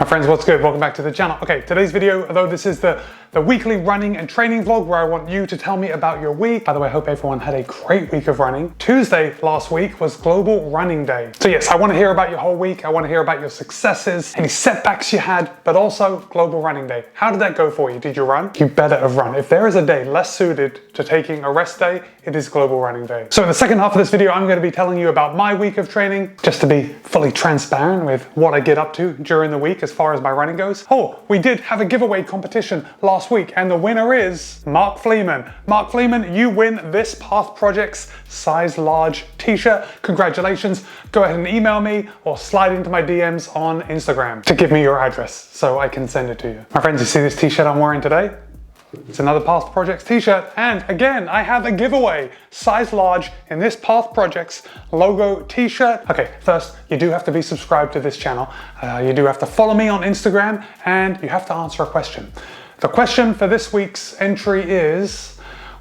My friends, what's good? Welcome back to the channel. Okay, today's video, although this is the weekly running and training vlog where I want you to tell me about your week. By the way, I hope everyone had a great week of running. Tuesday last week was Global Running Day. So yes, I want to hear about your whole week. I want to hear about your successes, any setbacks you had, but also Global Running Day. How did that go for you? Did you run? You better have run. If there is a day less suited to taking a rest day, it is Global Running Day. So in the second half of this video, I'm going to be telling you about my week of training, just to be fully transparent with what I get up to during the week as far as my running goes. Oh, we did have a giveaway competition last week, and the winner is Mark Fleeman. Mark Fleeman, you win this Path Projects size large t-shirt. Congratulations. Go ahead and email me or slide into my DMs on Instagram to give me your address so I can send it to you. My friends, you see this t-shirt I'm wearing today? It's another Path Projects t-shirt, and again, I have a giveaway, size large in this Path Projects logo t-shirt. Okay, first, you do have to be subscribed to this channel. You do have to follow me on Instagram, and you have to answer a question. The question for this week's entry is,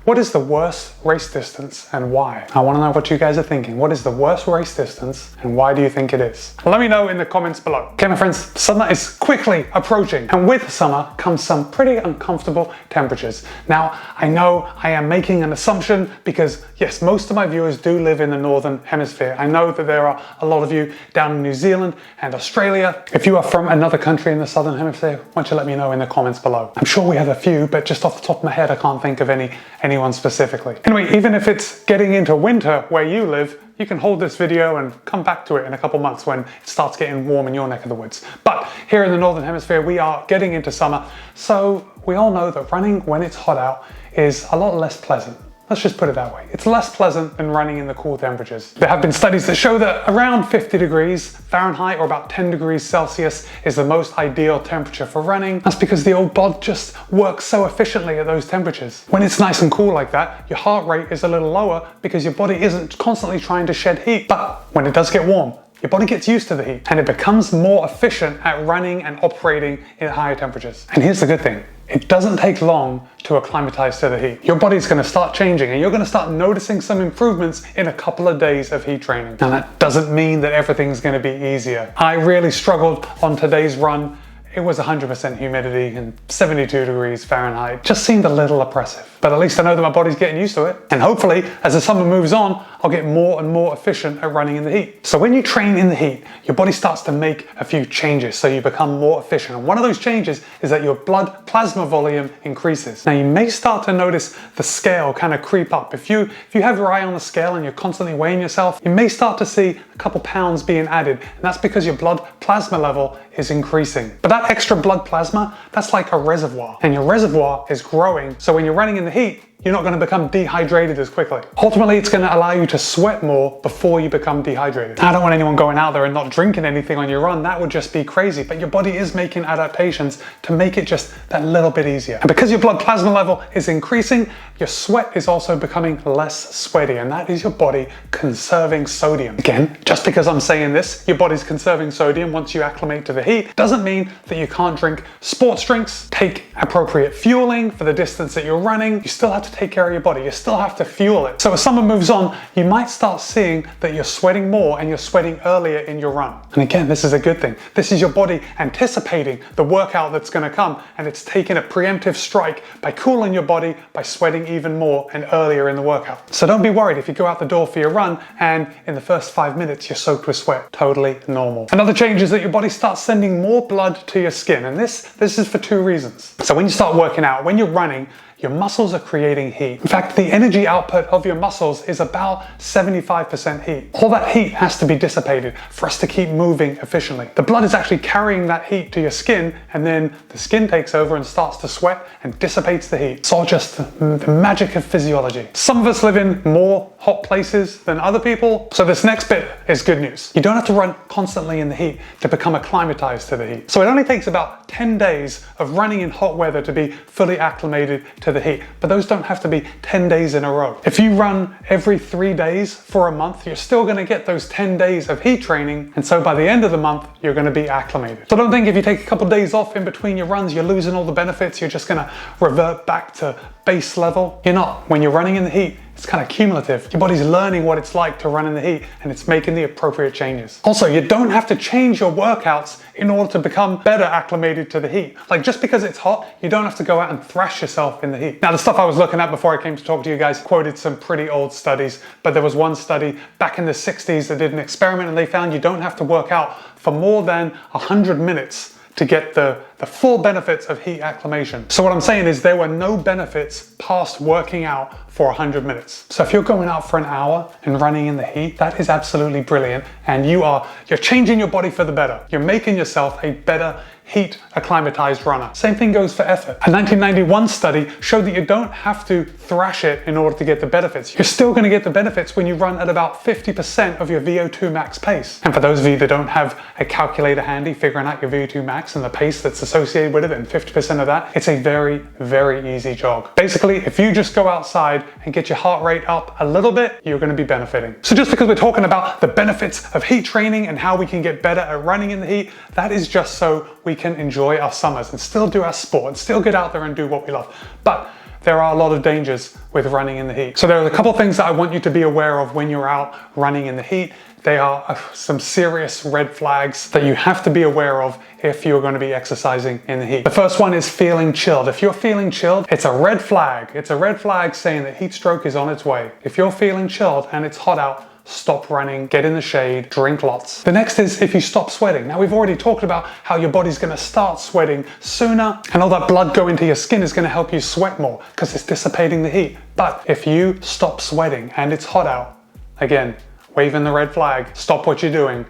what is the worst race distance and why? I want to know what you guys are thinking. What is the worst race distance and why do you think it is? Let me know in the comments below. Okay, my friends, summer is quickly approaching, and with summer comes some pretty uncomfortable temperatures. Now, I know I am making an assumption because yes, most of my viewers do live in the Northern Hemisphere. I know that there are a lot of you down in New Zealand and Australia. If you are from another country in the Southern Hemisphere, why don't you let me know in the comments below? I'm sure we have a few, but just off the top of my head, I can't think of anyone specifically. Anyway, even if it's getting into winter where you live, you can hold this video and come back to it in a couple months when it starts getting warm in your neck of the woods. But here in the Northern Hemisphere, we are getting into summer, so we all know that running when it's hot out is a lot less pleasant. Let's just put it that way. It's less pleasant than running in the cool temperatures. There have been studies that show that around 50 degrees Fahrenheit or about 10 degrees Celsius is the most ideal temperature for running. That's because the old bod just works so efficiently at those temperatures. When it's nice and cool like that, your heart rate is a little lower because your body isn't constantly trying to shed heat. But when it does get warm, your body gets used to the heat and it becomes more efficient at running and operating in higher temperatures. And here's the good thing. It doesn't take long to acclimatize to the heat. Your body's going to start changing and you're going to start noticing some improvements in a couple of days of heat training. Now that doesn't mean that everything's going to be easier. I really struggled on today's run. It was 100% humidity and 72 degrees Fahrenheit. Just seemed a little oppressive. But at least I know that my body's getting used to it. And hopefully, as the summer moves on, I'll get more and more efficient at running in the heat. So when you train in the heat, your body starts to make a few changes so you become more efficient. And one of those changes is that your blood plasma volume increases. Now you may start to notice the scale kind of creep up. If you have your eye on the scale and you're constantly weighing yourself, you may start to see a couple pounds being added. And that's because your blood plasma level is increasing. But that extra blood plasma, that's like a reservoir. And your reservoir is growing. So when you're running in the heat, you're not going to become dehydrated as quickly. Ultimately, it's going to allow you to sweat more before you become dehydrated. I don't want anyone going out there and not drinking anything on your run. That would just be crazy. But your body is making adaptations to make it just that little bit easier. And because your blood plasma level is increasing, your sweat is also becoming less sweaty. And that is your body conserving sodium. Again, just because I'm saying this, your body's conserving sodium once you acclimate to the heat, doesn't mean that you can't drink sports drinks, take appropriate fueling for the distance that you're running. You still have to take care of your body. You still have to fuel it. So as summer moves on, you might start seeing that you're sweating more and you're sweating earlier in your run. And again, this is a good thing. This is your body anticipating the workout that's going to come, and it's taking a preemptive strike by cooling your body by sweating even more and earlier in the workout. So don't be worried if you go out the door for your run and in the first 5 minutes you're soaked with sweat. Totally normal. Another change is that your body starts sending more blood to your skin, and this is for two reasons. So when you start working out, when you're running, your muscles are creating heat. In fact, the energy output of your muscles is about 75% heat. All that heat has to be dissipated for us to keep moving efficiently. The blood is actually carrying that heat to your skin, and then the skin takes over and starts to sweat and dissipates the heat. It's all just the magic of physiology. Some of us live in more hot places than other people, so this next bit is good news. You don't have to run constantly in the heat to become acclimatized to the heat. So it only takes about 10 days of running in hot weather to be fully acclimated to the heat, but those don't have to be 10 days in a row. If you run every 3 days for a month, you're still going to get those 10 days of heat training, and so by the end of the month, you're going to be acclimated. So don't think if you take a couple of days off in between your runs, you're losing all the benefits, you're just going to revert back to base level. You're not. When you're running in the heat, It's kind of cumulative. Your body's learning what it's like to run in the heat and it's making the appropriate changes. Also, you don't have to change your workouts in order to become better acclimated to the heat. Like just because it's hot, you don't have to go out and thrash yourself in the heat. Now, the stuff I was looking at before I came to talk to you guys quoted some pretty old studies, but there was one study back in the 60s that did an experiment and they found you don't have to work out for more than 100 minutes to get the full benefits of heat acclimation. So what I'm saying is there were no benefits past working out for 100 minutes. So if you're going out for an hour and running in the heat, that is absolutely brilliant. And you're changing your body for the better. You're making yourself a better heat acclimatized runner. Same thing goes for effort. A 1991 study showed that you don't have to thrash it in order to get the benefits. You're still going to get the benefits when you run at about 50% of your VO2 max pace. And for those of you that don't have a calculator handy figuring out your VO2 max and the pace that's associated with it and 50% of that, it's a very, very easy jog. Basically, if you just go outside and get your heart rate up a little bit, you're going to be benefiting. So just because we're talking about the benefits of heat training and how we can get better at running in the heat, that is just so we can enjoy our summers and still do our sport and still get out there and do what we love. But there are a lot of dangers with running in the heat. So there are a couple of things that I want you to be aware of when you're out running in the heat. They are some serious red flags that you have to be aware of if you're going to be exercising in the heat. The first one is feeling chilled. If you're feeling chilled, it's a red flag. It's a red flag saying that heat stroke is on its way. If you're feeling chilled and it's hot out, stop running, get in the shade, drink lots. The next is if you stop sweating. Now we've already talked about how your body's going to start sweating sooner and all that blood going to your skin is going to help you sweat more because it's dissipating the heat. But if you stop sweating and it's hot out, again, waving the red flag, stop what you're doing,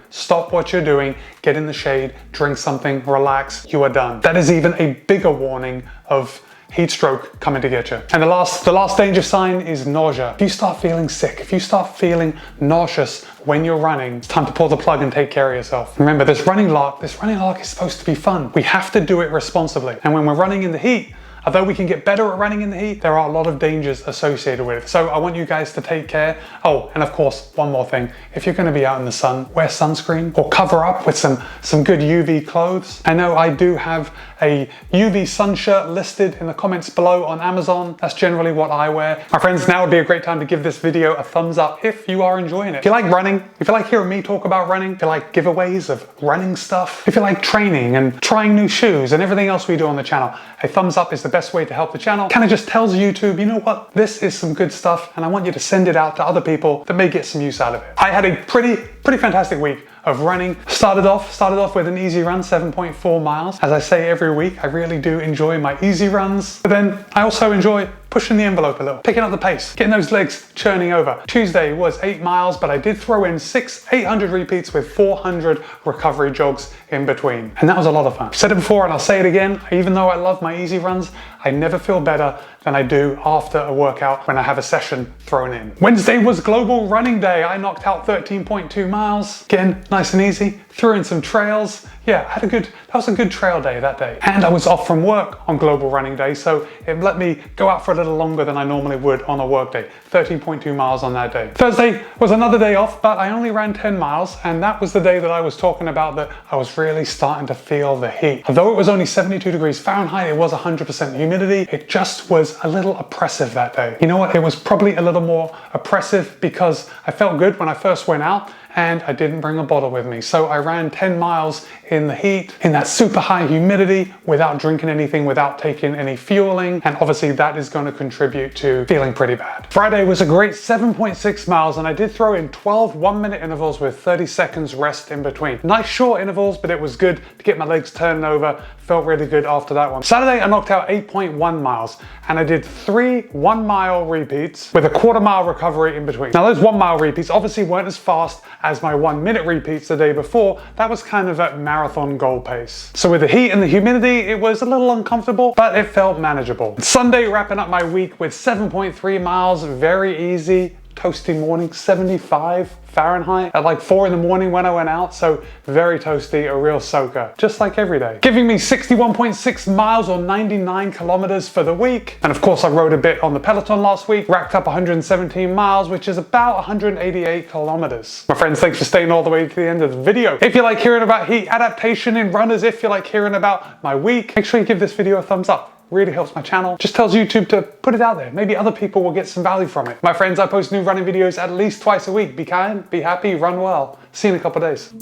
get in the shade, drink something, relax, you are done. That is even a bigger warning of heat stroke coming to get you. And the last danger sign is nausea. If you start feeling sick, if you start feeling nauseous when you're running, it's time to pull the plug and take care of yourself. Remember, this running lark is supposed to be fun. We have to do it responsibly. And when we're running in the heat, although we can get better at running in the heat, there are a lot of dangers associated with it. So I want you guys to take care. Oh, and of course, one more thing. If you're going to be out in the sun, wear sunscreen or cover up with some good UV clothes. I know I do have a UV sun shirt listed in the comments below on Amazon. That's generally what I wear. My friends, now would be a great time to give this video a thumbs up if you are enjoying it. If you like running, if you like hearing me talk about running, if you like giveaways of running stuff, if you like training and trying new shoes and everything else we do on the channel, a thumbs up is the best way to help the channel. Kind of just tells YouTube, you know what, this is some good stuff and I want you to send it out to other people that may get some use out of it. I had a pretty fantastic week of running. Started off with an easy run, 7.4 miles. As I say every week, I really do enjoy my easy runs. But then I also enjoy pushing the envelope a little, picking up the pace, getting those legs churning over. Tuesday was 8 miles, but I did throw in 800 repeats with 400 recovery jogs in between. And that was a lot of fun. I've said it before and I'll say it again, even though I love my easy runs, I never feel better than I do after a workout when I have a session thrown in. Wednesday was Global Running Day. I knocked out 13.2 miles. Again, nice and easy. Threw in some trails. Yeah, that was a good trail day that day. And I was off from work on Global Running Day, so it let me go out for a little longer than I normally would on a work day. 13.2 miles on that day. Thursday was another day off, but I only ran 10 miles, and that was the day that I was talking about that I was really starting to feel the heat. Although it was only 72 degrees Fahrenheit, it was 100% humidity, it just was a little oppressive that day. You know what? It was probably a little more oppressive because I felt good when I first went out, and I didn't bring a bottle with me. So I ran 10 miles in the heat, in that super high humidity, without drinking anything, without taking any fueling. And obviously that is going to contribute to feeling pretty bad. Friday was a great 7.6 miles and I did throw in 12 1-minute intervals with 30 seconds rest in between. Nice short intervals, but it was good to get my legs turning over. Felt really good after that one. Saturday, I knocked out 8.1 miles and I did 3 1-mile repeats with a 1/4 mile recovery in between. Now those 1-mile repeats obviously weren't as fast as my 1-minute repeats the day before. That was kind of at marathon goal pace. So with the heat and the humidity, it was a little uncomfortable, but it felt manageable. Sunday, wrapping up my week with 7.3 miles, very easy. Toasty morning, 75 Fahrenheit at like 4 in the morning when I went out, so very toasty, a real soaker, just like every day. Giving me 61.6 miles or 99 kilometers for the week. And of course I rode a bit on the Peloton last week, racked up 117 miles, which is about 188 kilometers. My friends, thanks for staying all the way to the end of the video. If you like hearing about heat adaptation in runners, if you like hearing about my week, make sure you give this video a thumbs up. really helps my channel. Just tells YouTube to put it out there. Maybe other people will get some value from it. My friends, I post new running videos at least twice a week. Be kind, be happy, run well. See you in a couple of days.